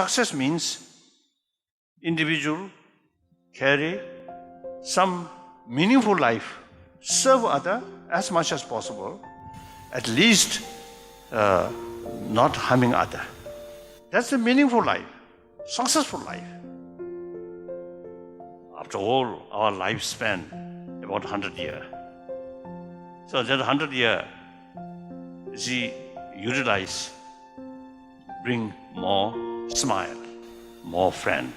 success means individual carry some meaningful life, serve other as much as possible, at least not harming other. That's a meaningful life, successful life. After all, our lifespan about 100 years. So that 100 years, utilize, bring more smile, more friend.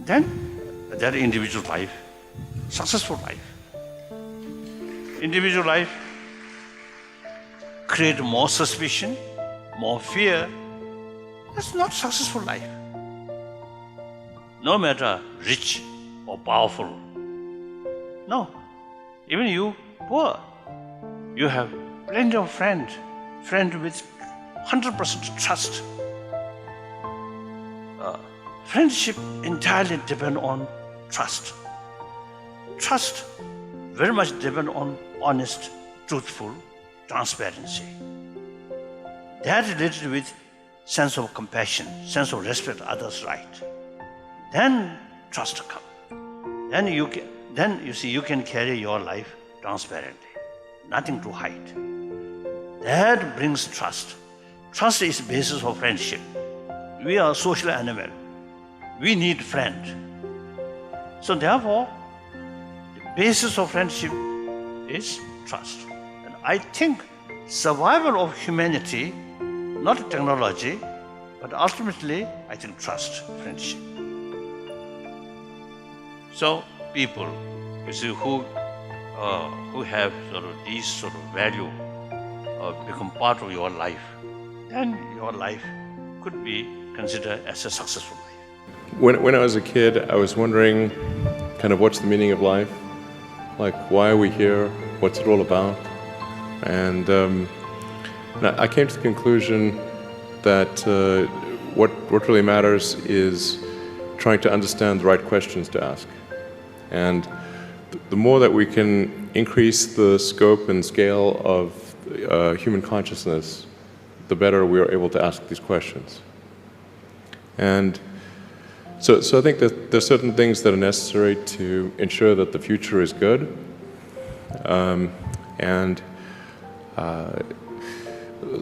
Then that individual life, successful life. Individual life create more suspicion, more fear. That's not successful life. No matter rich or powerful. No. Even you, poor, you have plenty of friends with 100% trust. Friendship entirely depends on trust. Trust very much depends on honest, truthful, transparency. That related with sense of compassion, sense of respect others' right. Then trust comes. Then you can carry your life transparently, nothing to hide. That brings trust. Trust is the basis of friendship. We are a social animal. We need friend. So therefore, the basis of friendship is trust. And I think survival of humanity, not technology, but ultimately, I think trust, friendship. So people, who have sort of these sort of value become part of your life, then your life could be considered as a successful life. When I was a kid, I was wondering kind of what's the meaning of life? Like, why are we here? What's it all about? And I came to the conclusion that what really matters is trying to understand the right questions to ask. And the more that we can increase the scope and scale of human consciousness, the better we are able to ask these questions. And so I think that there's certain things that are necessary to ensure that the future is good.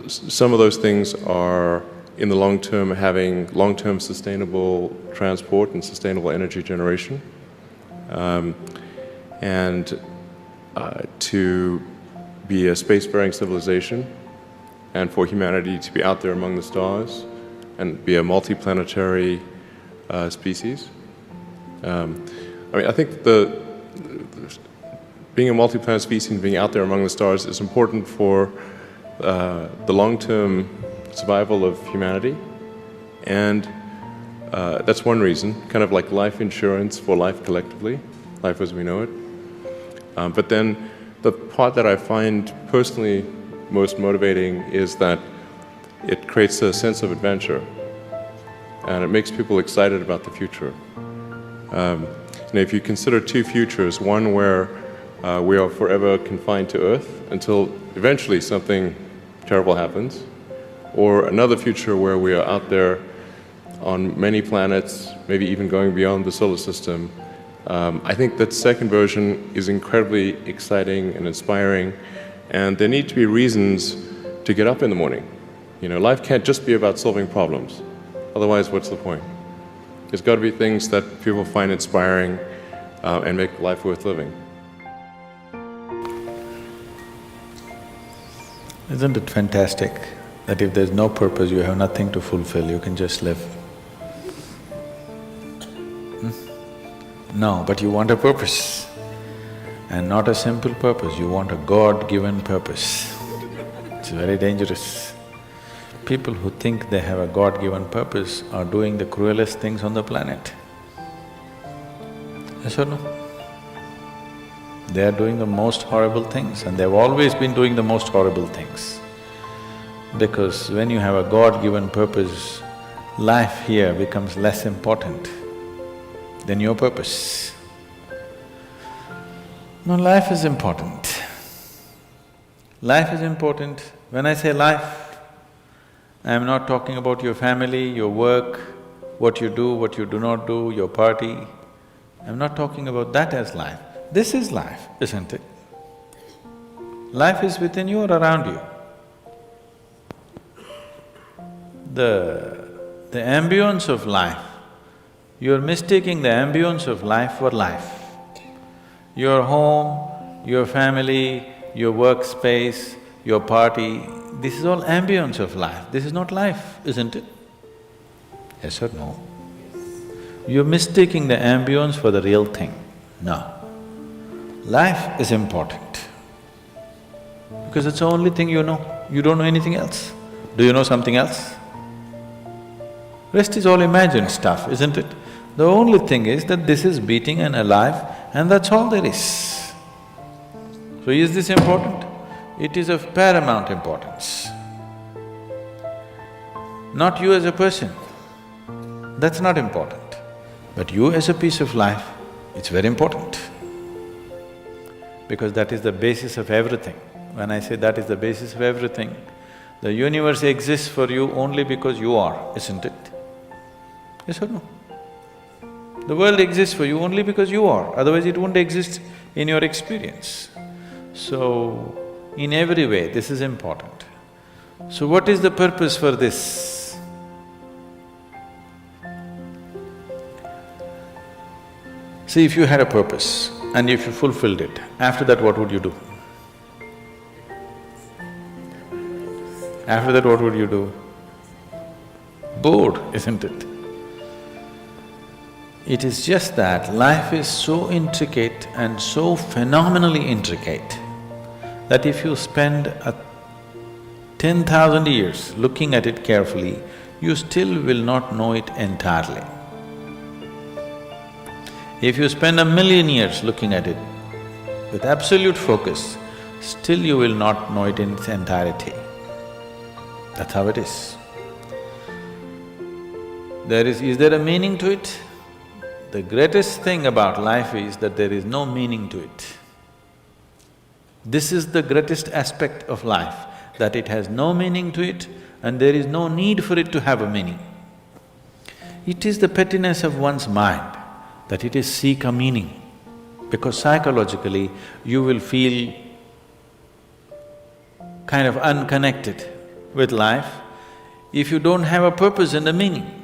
Some of those things are, in the long term, having long-term sustainable transport and sustainable energy generation. To be a spacefaring civilization, and for humanity to be out there among the stars and be a multi-planetary species. I think being a multi-planet species and being out there among the stars is important for the long-term survival of humanity, and that's one reason, kind of like life insurance for life collectively, life as we know it. But then the part that I find personally most motivating is that it creates a sense of adventure, and it makes people excited about the future. If you consider two futures, one where we are forever confined to Earth until eventually something terrible happens, or another future where we are out there on many planets, maybe even going beyond the solar system, I think that second version is incredibly exciting and inspiring, and there need to be reasons to get up in the morning. Life can't just be about solving problems. Otherwise, what's the point? There's got to be things that people find inspiring and make life worth living. Isn't it fantastic that if there's no purpose, you have nothing to fulfill, you can just live? No, but you want a purpose, and not a simple purpose, you want a God-given purpose. It's very dangerous. People who think they have a God-given purpose are doing the cruelest things on the planet. Yes or no? They are doing the most horrible things, and they've always been doing the most horrible things. Because when you have a God-given purpose, life here becomes less important than your purpose. No, life is important. Life is important. When I say life, I'm not talking about your family, your work, what you do not do, your party. I'm not talking about that as life. This is life, isn't it? Life is within you or around you. The ambience of life, you're mistaking the ambience of life for life. Your home, your family, your workspace, your party, this is all ambience of life. This is not life, isn't it? Yes or no? You're mistaking the ambience for the real thing. No. Life is important because it's the only thing you know. You don't know anything else. Do you know something else? Rest is all imagined stuff, isn't it? The only thing is that this is beating and alive and that's all there is. So is this important? It is of paramount importance. Not you as a person, that's not important. But you as a piece of life, it's very important. Because that is the basis of everything. When I say that is the basis of everything, the universe exists for you only because you are, isn't it? Yes or no? The world exists for you only because you are, otherwise it wouldn't exist in your experience. So, in every way, this is important. So what is the purpose for this? See, if you had a purpose and if you fulfilled it, after that what would you do? After that what would you do? Bored, isn't it? It is just that life is so intricate and so phenomenally intricate that if you spend 10,000 years looking at it carefully, you still will not know it entirely. If you spend 1,000,000 years looking at it with absolute focus, still you will not know it in its entirety. That's how it is. Is there a meaning to it? The greatest thing about life is that there is no meaning to it. This is the greatest aspect of life, that it has no meaning to it and there is no need for it to have a meaning. It is the pettiness of one's mind that it is seek a meaning, because psychologically you will feel kind of unconnected with life if you don't have a purpose and a meaning.